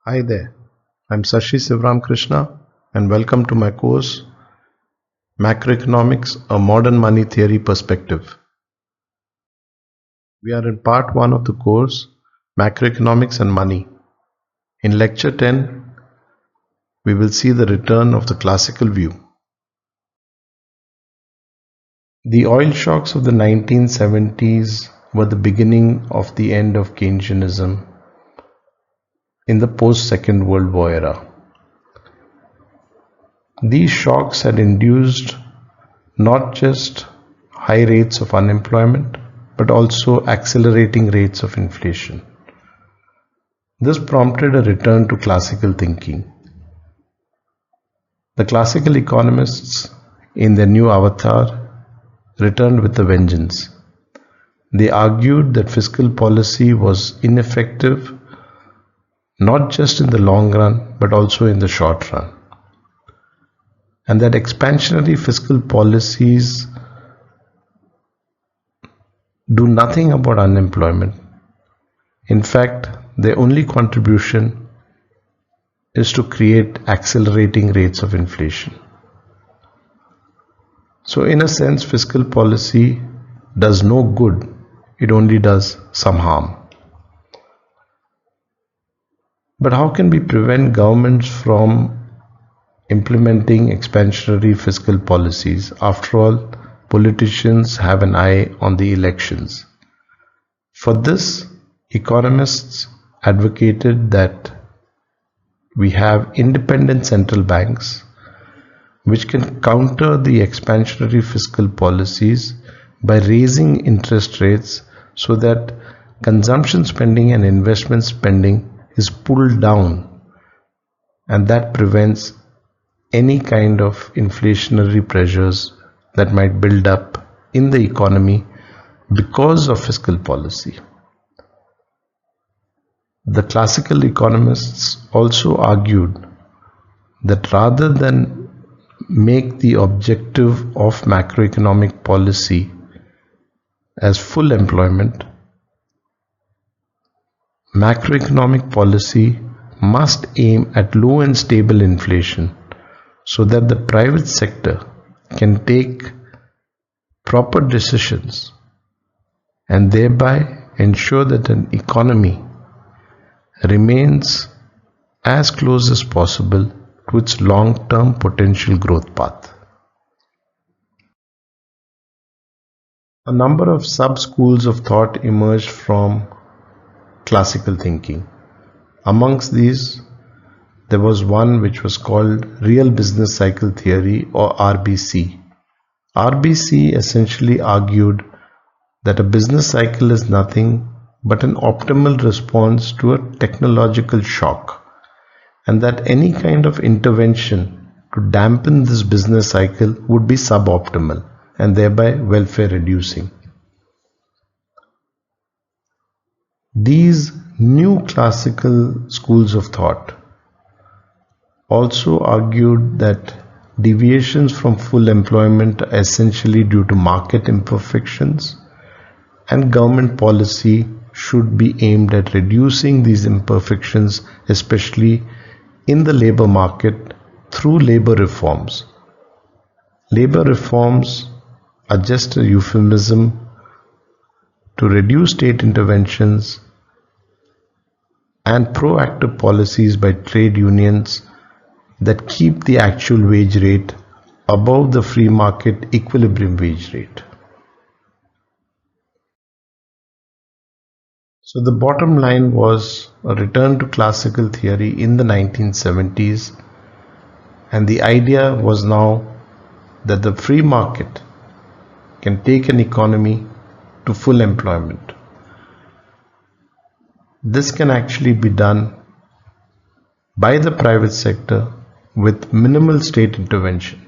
Hi there, I'm Sashi Sivram Krishna and welcome to my course Macroeconomics, a Modern Money Theory Perspective. We are in part 1 of the course Macroeconomics and Money. In lecture 10, we will see the return of the classical view. The oil shocks of the 1970s were the beginning of the end of Keynesianism in the post-Second World War era. These shocks had induced not just high rates of unemployment, but also accelerating rates of inflation. This prompted a return to classical thinking. The classical economists, in their new avatar, returned with a vengeance. They argued that fiscal policy was ineffective not just in the long run, but also in the short run, and that expansionary fiscal policies do nothing about unemployment. In fact, their only contribution is to create accelerating rates of inflation. So in a sense, fiscal policy does no good, it only does some harm. But how can we prevent governments from implementing expansionary fiscal policies? After all, politicians have an eye on the elections. For this, economists advocated that we have independent central banks which can counter the expansionary fiscal policies by raising interest rates so that consumption spending and investment spending is pulled down, and that prevents any kind of inflationary pressures that might build up in the economy because of fiscal policy. The classical economists also argued that rather than make the objective of macroeconomic policy as full employment, macroeconomic policy must aim at low and stable inflation so that the private sector can take proper decisions and thereby ensure that an economy remains as close as possible to its long-term potential growth path. A number of sub-schools of thought emerged from classical thinking. Amongst these, there was one which was called Real Business Cycle Theory, or RBC. RBC essentially argued that a business cycle is nothing but an optimal response to a technological shock, and that any kind of intervention to dampen this business cycle would be suboptimal and thereby welfare reducing. These new classical schools of thought also argued that deviations from full employment are essentially due to market imperfections, and government policy should be aimed at reducing these imperfections, especially in the labor market, through labor reforms. Labor reforms are just a euphemism to reduce state interventions and proactive policies by trade unions that keep the actual wage rate above the free market equilibrium wage rate. So the bottom line was a return to classical theory in the 1970s, and the idea was now that the free market can take an economy to full employment. This can actually be done by the private sector with minimal state intervention.